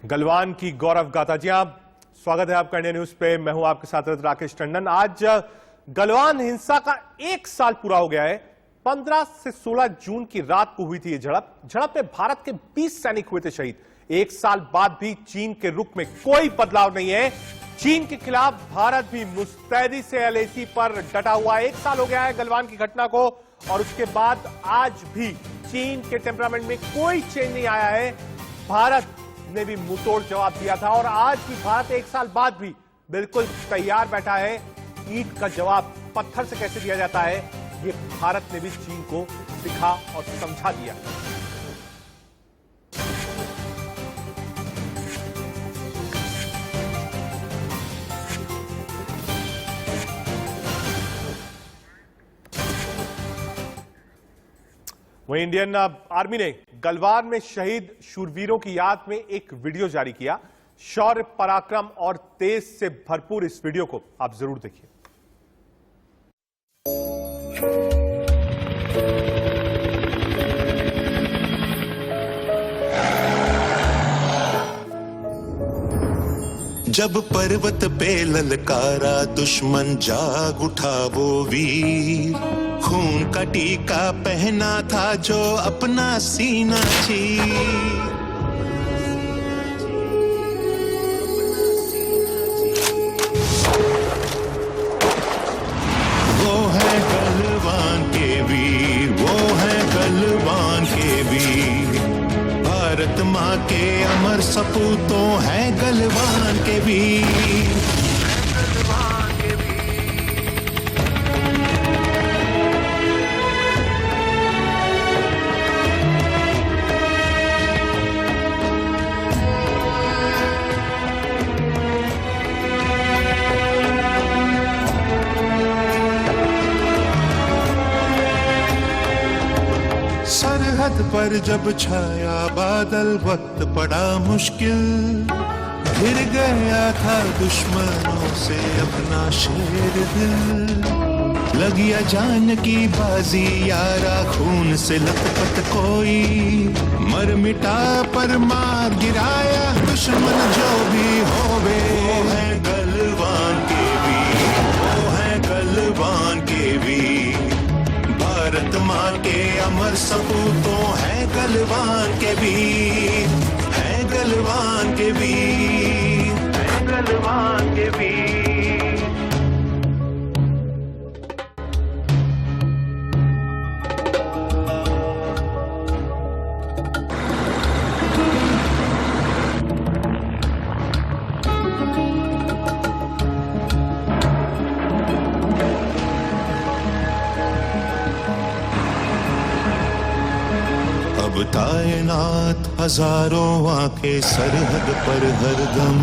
गलवान की गौरव गाथा। जी हाँ, स्वागत है आपका इंडिया न्यूज पे। मैं हूं आपके साथ राकेश टंडन। आज गलवान हिंसा का 1 साल पूरा हो गया है। 15 से 16 जून की रात को हुई थी ये झड़प में भारत के 20 सैनिक हुए थे शहीद। 1 साल बाद भी चीन के रुख में कोई बदलाव नहीं है। चीन के खिलाफ भारत भी मुस्तैदी से एलएसी पर डटा हुआ है। 1 साल हो गया है गलवान की घटना को, और उसके बाद आज भी चीन के टेम्परामेंट में कोई चेंज नहीं आया है। भारत ने भी मुंहतोड़ जवाब दिया था, और आज भी भारत 1 साल बाद भी बिल्कुल तैयार बैठा है। ईंट का जवाब पत्थर से कैसे दिया जाता है, ये भारत ने भी चीन को सिखा और समझा दिया। वहीं इंडियन आर्मी ने गलवान में शहीद शूरवीरों की याद में एक वीडियो जारी किया। शौर्य, पराक्रम और तेज से भरपूर इस वीडियो को आप जरूर देखिए। जब पर्वत पे ललकारा दुश्मन जाग उठा वो वीर, खून का टीका पहना था जो अपना सीना चीर। वो है गलवान के वीर, वो है गलवान के वीर। भारत माँ के अमर सपूतों है गलवान के वीर। सरहद पर जब छाया बादल, वक्त पड़ा मुश्किल। घिर गया था दुश्मनों से अपना शेर दिल। लगिया जान की बाजी यारा, खून से लथपथ कोई। मर मिटा पर मार गिराया दुश्मन जो भी होवे। वो है गलवान के वीर, वो है गलवान के वीर। भारत माँ के अमर सपूतों है गलवान के वीर, है गलवान के वीर, है गलवान के वीर। अब तायनात हजारों आंखें सरहद पर हरदम,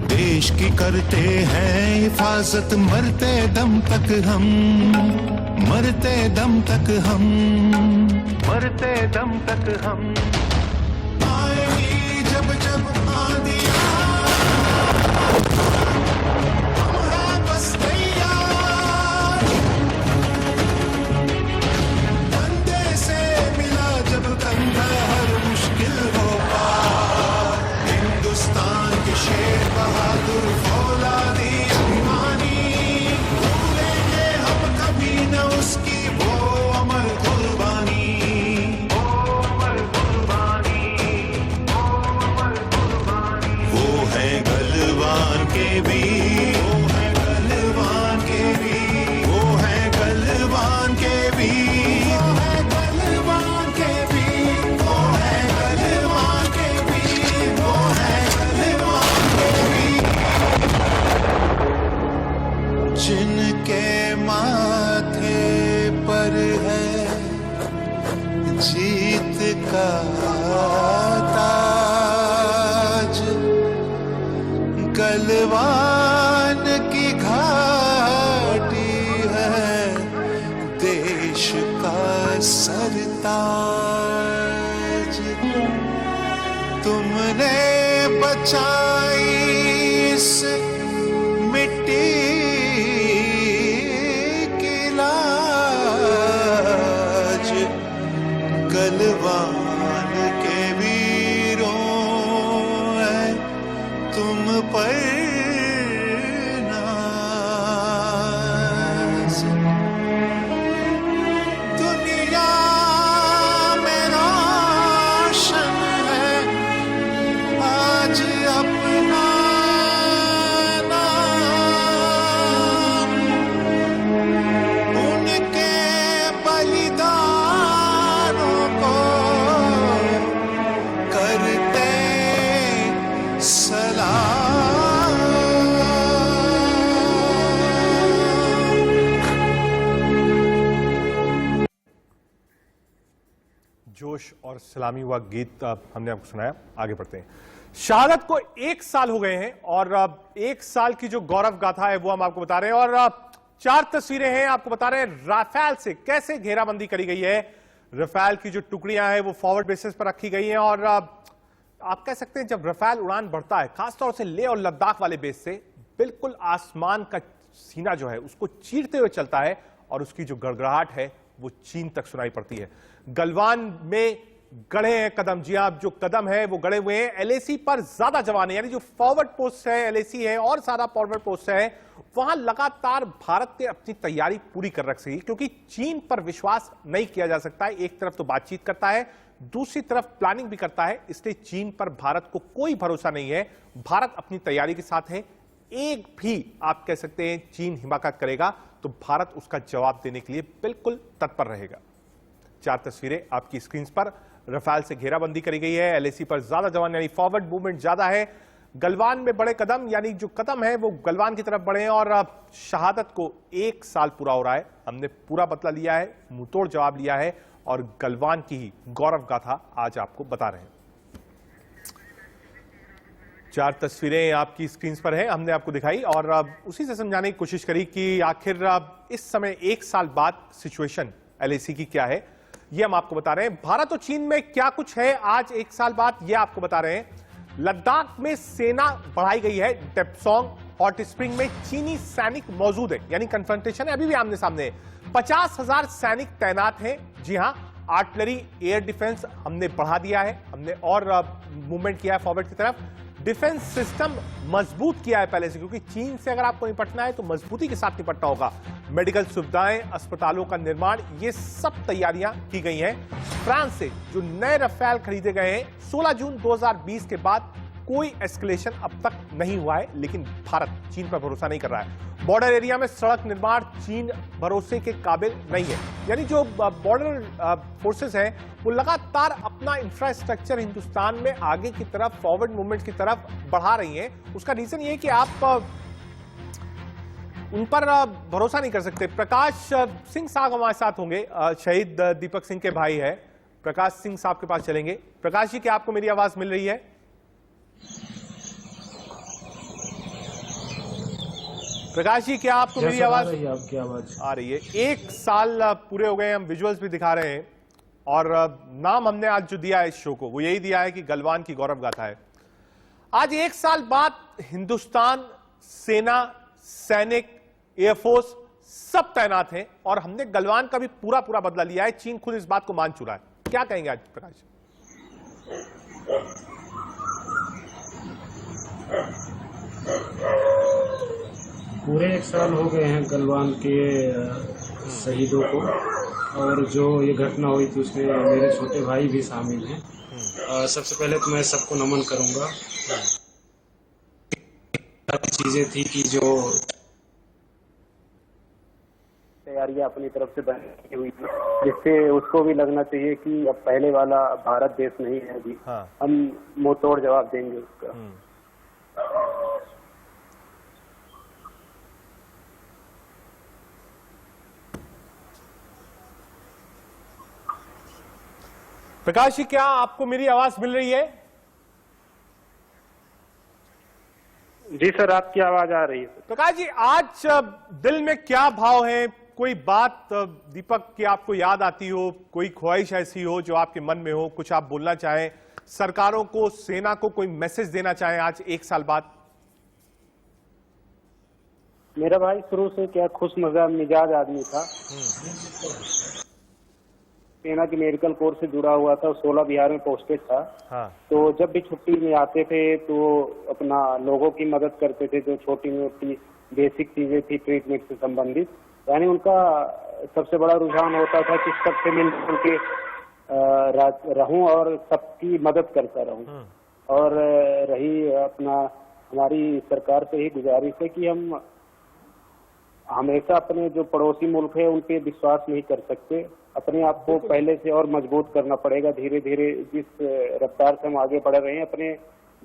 देश की करते हैं हिफाजत मरते दम तक हम, मरते दम तक हम, मरते दम तक हम। आएगी जब जब आंधियां, हम हैं बस तैयार। कंधे से मिला जब कंधा, हर मुश्किल हो पार। हिंदुस्तान के शेर बहादुर फौलादी अभिमानी, भूलेंगे हम कभी न उसकी वो अमर कुर्बानी, वो अमर कुर्बानी, वो अमर कुर्बानी। वो है गलवान के वीर, वो है गलवान के वीर, वो है गलवान के वीर, वो है गलवान के वीर, वो है गलवान के वीर, वो है गलवान के वीर। जिनके माथे पर है जीत का ताज, गलवान की घाटी है देश का सरताज। तुमने बचाई इस मिट्टी की लाज, गलवान के वीरों जोश और सलामी हुआ गीत हमने आपको सुनाया। आगे बढ़ते हैं। शहादत को 1 साल हो गए हैं और 1 साल की जो गौरव गाथा है वो हम आपको बता रहे हैं। और 4 तस्वीरें हैं, आपको बता रहे हैं राफेल से कैसे घेराबंदी करी गई है। राफेल की जो टुकड़ियां हैं वो फॉरवर्ड बेसिस पर रखी गई हैं और आप कह सकते हैं जब राफेल उड़ान बढ़ता है खासतौर से लेह और लद्दाख वाले बेस से, बिल्कुल आसमान का सीना जो है उसको चीरते हुए चलता है और उसकी जो गड़गड़ाहट है वो चीन तक सुनाई पड़ती है। गलवान में गड़े हैं कदम, जी आप जो कदम है वो गड़े हुए हैं। एलएसी पर ज्यादा जवान है, यानी जो फॉरवर्ड पोस्ट है एलएसी है और सारा फॉरवर्ड पोस्ट है, वहां लगातार भारत ने अपनी तैयारी पूरी कर रखी है क्योंकि चीन पर विश्वास नहीं किया जा सकता है। एक तरफ तो बातचीत करता है, दूसरी तरफ प्लानिंग भी करता है, इसलिए चीन पर भारत को कोई भरोसा नहीं है। भारत अपनी तैयारी के साथ है। एक भी आप कह सकते हैं चीन हिमाकत करेगा तो भारत उसका जवाब देने के लिए बिल्कुल तत्पर रहेगा। 4 तस्वीरें आपकी स्क्रीन पर। राफेल से घेराबंदी करी गई है, एलएसी पर ज्यादा जवान यानी फॉरवर्ड मूवमेंट ज्यादा है। गलवान में बड़े कदम यानी जो कदम है वो गलवान की तरफ बढ़े हैं और शहादत को 1 साल पूरा हो रहा है। हमने पूरा बदला लिया है, मुंहतोड़ जवाब लिया है और गलवान की ही गौरव गाथा आज आपको बता रहे हैं। 4 तस्वीरें आपकी स्क्रीन पर हैं, हमने आपको दिखाई और उसी से समझाने की कोशिश करी कि आखिर इस समय 1 साल बाद सिचुएशन एलएसी की क्या है, ये हम आपको बता रहे हैं। भारत और चीन में क्या कुछ है आज 1 साल बाद, ये आपको बता रहे हैं। लद्दाख में सेना बढ़ाई गई है। डेप्सोंग हॉट स्प्रिंग में चीनी सैनिक मौजूद है, यानी कन्फ्रंटेशन है, अभी भी आमने सामने है। 50,000 सैनिक तैनात हैं। जी हां, आर्टिलरी एयर डिफेंस हमने बढ़ा दिया है, हमने और मूवमेंट किया है फॉरवर्ड की तरफ। डिफेंस सिस्टम मजबूत किया है पहले से, क्योंकि चीन से अगर आपको निपटना है तो मजबूती के साथ निपटना होगा। मेडिकल सुविधाएं, अस्पतालों का निर्माण, ये सब तैयारियां की गई हैं। फ्रांस से जो नए राफेल खरीदे गए हैं, 16 जून 2020 के बाद कोई एस्केलेशन अब तक नहीं हुआ है, लेकिन भारत चीन पर भरोसा नहीं कर रहा है। बॉर्डर एरिया में सड़क निर्माण चीन भरोसे के काबिल नहीं है, यानी जो बॉर्डर फोर्सेस हैं वो लगातार अपना इंफ्रास्ट्रक्चर हिंदुस्तान में आगे की तरफ, फॉरवर्ड मूवमेंट की तरफ बढ़ा रही हैं। उसका रीजन ये है कि आप उन पर भरोसा नहीं कर सकते। प्रकाश सिंह साहब हमारे साथ होंगे, शहीद दीपक सिंह के भाई है। प्रकाश सिंह साहब के पास चलेंगे। प्रकाश जी, क्या आपको मेरी आवाज मिल रही है? प्रकाश जी, क्या आपको मेरी आवाज आपकी आवाज आ रही है? 1 साल पूरे हो गए, हम विजुअल्स भी दिखा रहे हैं और नाम हमने आज जो दिया है इस शो को वो यही दिया है कि गलवान की गौरव गाथा है। आज 1 साल बाद हिंदुस्तान, सेना, सैनिक, एयरफोर्स सब तैनात हैं और हमने गलवान का भी पूरा बदला लिया है। चीन खुद इस बात को मान चुका है। क्या कहेंगे आज प्रकाश? पूरे 1 साल हो गए हैं गलवान के शहीदों को, और जो ये घटना हुई थी उसमें मेरे छोटे भाई भी शामिल हैं। सबसे पहले तो मैं सबको नमन करूंगा। चीजें थी कि जो तैयारियां अपनी तरफ से बनी हुई थी, जिससे उसको भी लगना चाहिए कि अब पहले वाला भारत देश नहीं है अभी। हाँ। हम मुंहतोड़ जवाब देंगे उसका। प्रकाश जी, क्या आपको मेरी आवाज मिल रही है? जी सर, आपकी आवाज आ रही है। प्रकाश जी, आज दिल में क्या भाव है? कोई बात दीपक की आपको याद आती हो, कोई ख्वाहिश ऐसी हो जो आपके मन में हो, कुछ आप बोलना चाहें, सरकारों को, सेना को कोई मैसेज देना चाहें आज 1 साल बाद? मेरा भाई शुरू से क्या खुश मिजाज आदमी था। सेना की मेडिकल कोर से जुड़ा हुआ था, 16 बिहार में पोस्टेड था। हाँ। तो जब भी छुट्टी में आते थे तो अपना लोगों की मदद करते थे, जो छोटी मोटी बेसिक चीजें थी ट्रीटमेंट से संबंधित। यानी उनका सबसे बड़ा रुझान होता था कि सबसे मिलजुल के रहूं और सबकी मदद करता रहूं। और रही अपना हमारी सरकार से ही गुजारिश है कि हम हमेशा अपने जो पड़ोसी मुल्क है उन पे विश्वास नहीं कर सकते। अपने आप को पहले से और मजबूत करना पड़ेगा। धीरे धीरे जिस रफ्तार से हम आगे बढ़ रहे हैं, अपने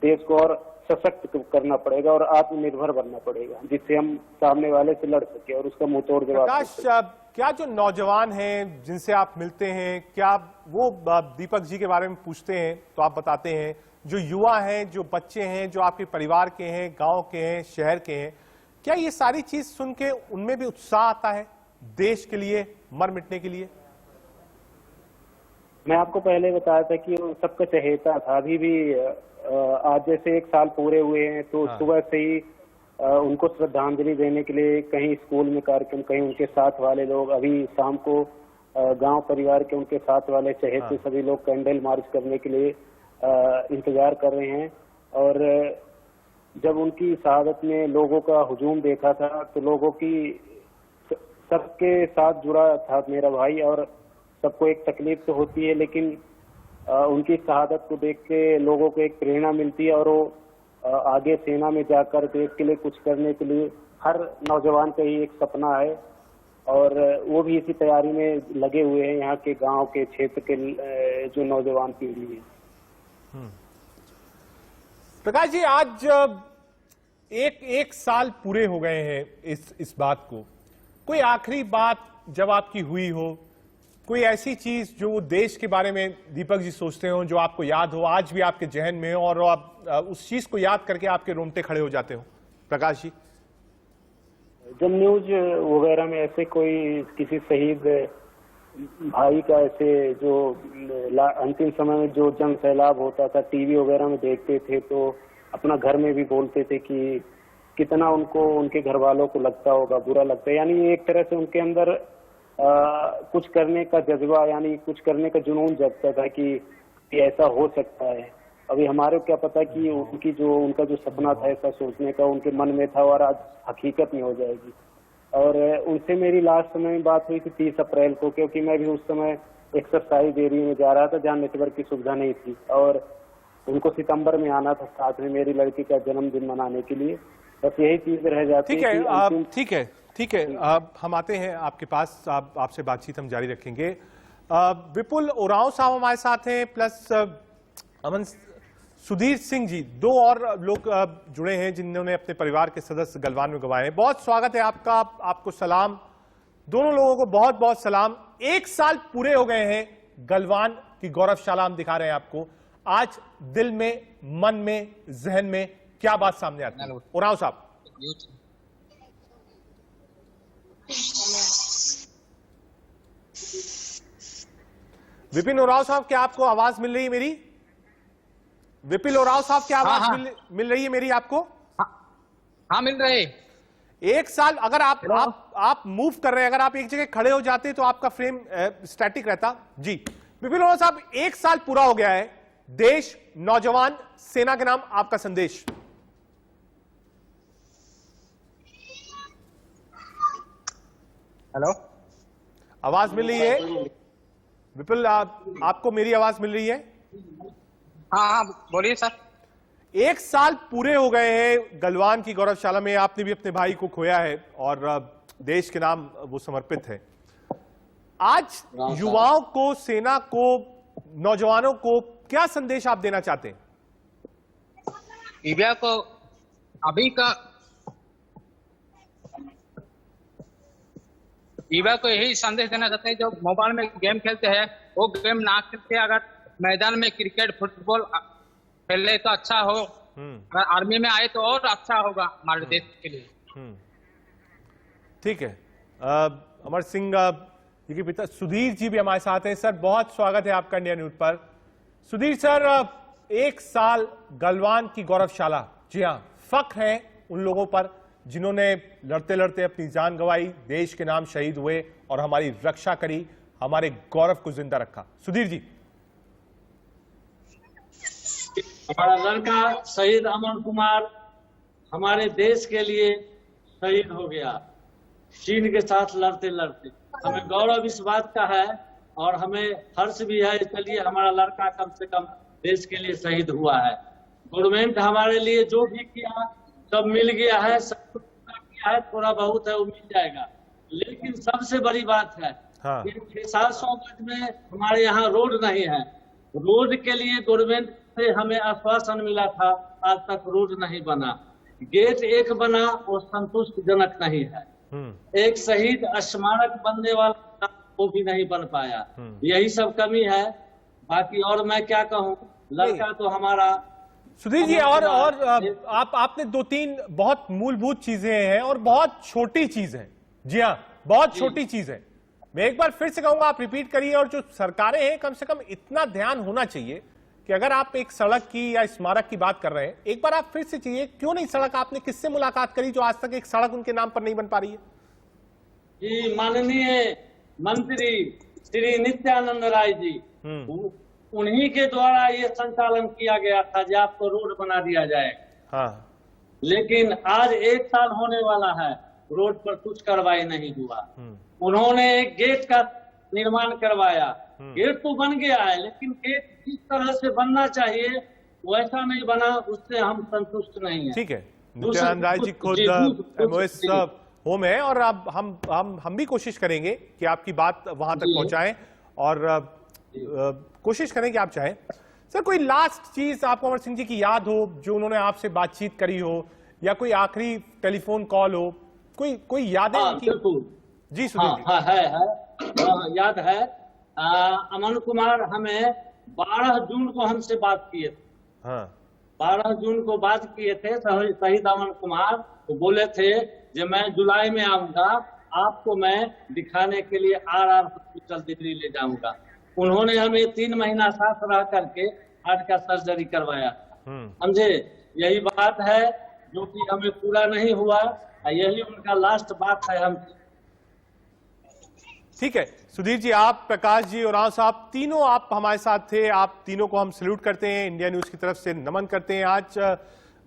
देश को और सशक्त करना पड़ेगा और आत्मनिर्भर बनना पड़ेगा, जिससे हम सामने वाले से लड़ सके और उसका मुंहतोड़ जवाब दे प्रकाश, सकें। क्या जो नौजवान हैं जिनसे आप मिलते हैं, क्या वो दीपक जी के बारे में पूछते हैं तो आप बताते हैं? जो युवा हैं, जो बच्चे हैं, जो आपके परिवार के हैं, गांव के हैं, शहर के हैं, क्या ये सारी चीज सुन के उनमें भी उत्साह आता है देश के लिए मर मिटने के लिए? मैं आपको पहले बताया था कि वो सबका चहेता था। अभी भी आज जैसे 1 साल पूरे हुए हैं तो सुबह से ही उनको श्रद्धांजलि देने के लिए कहीं स्कूल में कार्यक्रम, कहीं उनके साथ वाले लोग, अभी शाम को गांव परिवार के उनके साथ वाले चहेते सभी लोग कैंडल मार्च करने के लिए इंतजार कर रहे हैं। और जब उनकी शहादत में लोगों का हुजूम देखा था तो लोगों की सबके साथ जुड़ा था मेरा भाई, और सबको एक तकलीफ तो होती है, लेकिन उनकी शहादत को देख के लोगों को एक प्रेरणा मिलती है और वो आगे सेना में जाकर देश के लिए कुछ करने के लिए हर नौजवान का ही एक सपना है, और वो भी इसी तैयारी में लगे हुए हैं। यहाँ के गांव के क्षेत्र के जो नौजवान पीढ़ी है। प्रकाश जी, आज एक साल पूरे हो गए हैं इस बात को। कोई आखिरी बात जब आपकी हुई हो, कोई ऐसी चीज जो देश के बारे में दीपक जी सोचते हो, जो आपको याद हो, आज भी आपके जहन में हो और आप उस चीज को याद करके आपके रोंगटे खड़े हो जाते हो? प्रकाश जी, जब न्यूज वगैरह में ऐसे कोई किसी शहीद भाई का ऐसे जो अंतिम समय में जो जंग सैलाब होता था, टीवी वगैरह में देखते थे तो अपना घर में भी बोलते थे कि कितना उनको उनके घर वालों को लगता होगा, बुरा लगता है। यानी एक तरह से उनके अंदर कुछ करने का जज्बा, यानी कुछ करने का जुनून जगता था कि ऐसा हो सकता है। अभी हमारे को क्या पता कि उनका जो सपना था ऐसा सोचने का उनके मन में था और आज हकीकत में हो जाएगी। और उनसे मेरी लास्ट समय में बात हुई थी 30 अप्रैल को, क्योंकि मैं भी उस समय एक्सरसाइज एरिया में जा रहा था जहाँ नेटवर्क की सुविधा नहीं थी, और उनको सितंबर में आना था साथ में मेरी लड़की का जन्मदिन मनाने के लिए। बस यही चीज रह जाती है। ठीक है, हम आते हैं आपके पास, आपसे बातचीत हम जारी रखेंगे। विपुल उरांव साहब हमारे साथ हैं, प्लस अमन सुधीर सिंह जी, 2 और लोग जुड़े हैं जिन्होंने अपने परिवार के सदस्य गलवान में गंवाए हैं। बहुत स्वागत है आपका, आपको सलाम, दोनों लोगों को बहुत बहुत सलाम। 1 साल पूरे हो गए हैं गलवान की गौरवशाला हम दिखा रहे हैं आपको। आज दिल में, मन में, जहन में क्या बात सामने आती है? उरांव साहब। विपिन उरांव साहब, क्या आपको आवाज मिल रही है मेरी? विपिन उरांव साहब, क्या आवाज मिल रही है मेरी आपको? हाँ, मिल रही। 1 साल, अगर आप मूव कर रहे हैं, अगर आप एक जगह खड़े हो जाते तो आपका फ्रेम स्टैटिक रहता। जी विपिन उरांव साहब, 1 साल पूरा हो गया है, देश, नौजवान, सेना के नाम आपका संदेश। हेलो, आवाज मिल रही है विपुल? आपको मेरी आवाज मिल रही है? हाँ, बोलिए सर। 1 साल पूरे हो गए हैं गलवान की गौरवशाला में, आपने भी अपने भाई को खोया है और देश के नाम वो समर्पित है। आज युवाओं को, सेना को, नौजवानों को क्या संदेश आप देना चाहते हैं? इंडिया को अभी का युवा को यही संदेश देना चाहते हैं, जो मोबाइल में गेम खेलते हैं वो गेम ना खेलते, अगर मैदान में क्रिकेट फुटबॉल खेले तो अच्छा हो, अगर आर्मी में आए तो और अच्छा होगा हमारे देश के लिए। ठीक है, अमर सिंह जी के पिता सुधीर जी भी हमारे साथ हैं। सर, बहुत स्वागत है आपका इंडिया न्यूज पर। सुधीर सर, 1 साल गलवान की गौरवशाला, जी हाँ, फख्र है उन लोगों पर जिन्होंने लड़ते लड़ते अपनी जान गंवाई, देश के नाम शहीद हुए और हमारी रक्षा करी, हमारे गौरव को जिंदा रखा। सुधीर जी। हमारा लड़का शहीद अमन कुमार हमारे देश के लिए शहीद हो गया, चीन के साथ लड़ते लड़ते। हमें गौरव इस बात का है और हमें हर्ष भी है, चलिए हमारा लड़का कम से कम देश के लिए शहीद हुआ है। गवर्नमेंट हमारे लिए जो भी किया सब मिल गया है, सब कुछ किया है, थोड़ा बहुत है वो मिल जाएगा। लेकिन सबसे बड़ी बात है, 600-700 गज में हमारे यहाँ रोड नहीं है। रोड के लिए गवर्नमेंट से हमें आश्वासन मिला था, आज तक रोड नहीं बना। गेट एक बना, वो संतुष्टिजनक नहीं है। एक शहीद स्मारक बनने वाला वो भी नहीं बन पाया। यही सब कमी है, बाकी और मैं क्या कहूँ। लड़का तो हमारा सुधीर जी, और आपने दो तीन बहुत मूलभूत चीजें हैं और बहुत छोटी चीज है। जी हाँ, बहुत छोटी चीज है। मैं एक बार फिर से कहूंगा, आप रिपीट करिए। और जो सरकारें हैं, कम से कम इतना ध्यान होना चाहिए कि अगर आप एक सड़क की या स्मारक की बात कर रहे हैं, एक बार आप फिर से चाहिए, क्यों नहीं सड़क, आपने किससे मुलाकात करी जो आज तक एक सड़क उनके नाम पर नहीं बन पा रही है? जी, माननीय मंत्री श्री नित्यानंद राय जी, उन्हीं के द्वारा ये संचालन किया गया था कि आपको रोड बना दिया जाए। हाँ। लेकिन आज 1 साल होने वाला है, रोड पर कुछ कार्रवाई नहीं हुआ। उन्होंने एक गेट का निर्माण करवाया, गेट तो बन गया है, लेकिन गेट जिस तरह से बनना चाहिए वैसा नहीं बना, उससे हम संतुष्ट नहीं है। ठीक है, नित्यानंद राय जी खुद एमओएस होम है, और अब हम भी कोशिश करेंगे कि आपकी बात वहां तक पहुंचाएं, और कोशिश करें कि आप चाहें। सर, कोई लास्ट चीज आपको अमर सिंह जी की याद हो जो उन्होंने आपसे बातचीत करी हो, या कोई आखिरी टेलीफोन कॉल हो, कोई यादें? जी सुधीर है, याद है। अमन कुमार हमें 12 जून को हमसे बात किए थे। हाँ। 12 जून को बात किए थे शहीद अमन कुमार, तो बोले थे कि मैं जुलाई में आऊंगा, आपको मैं दिखाने के लिए RR हॉस्पिटल दिल्ली ले जाऊंगा। उन्होंने हमें 3 महीना साथ रह करके हार्ट का सर्जरी करवाया, समझे। यही बात है जो कि हमें पूरा नहीं हुआ, यही उनका लास्ट बात है हम। ठीक है सुधीर जी, आप, प्रकाश जी और साहब, तीनों आप हमारे साथ थे। आप तीनों को हम सैल्यूट करते हैं, इंडिया न्यूज की तरफ से नमन करते हैं। आज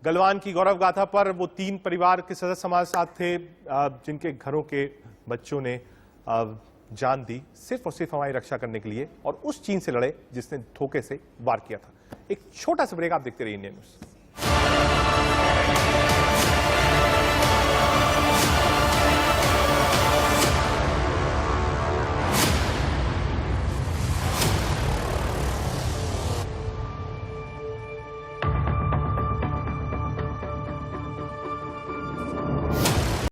गलवान की गौरव गाथा पर वो 3 परिवार के सदस्य हमारे साथ थे जिनके घरों के बच्चों ने जान दी सिर्फ और सिर्फ हमारी रक्षा करने के लिए, और उस चीन से लड़े जिसने धोखे से वार किया था। एक छोटा सा ब्रेक, आप देखते रहिए इंडिया न्यूज।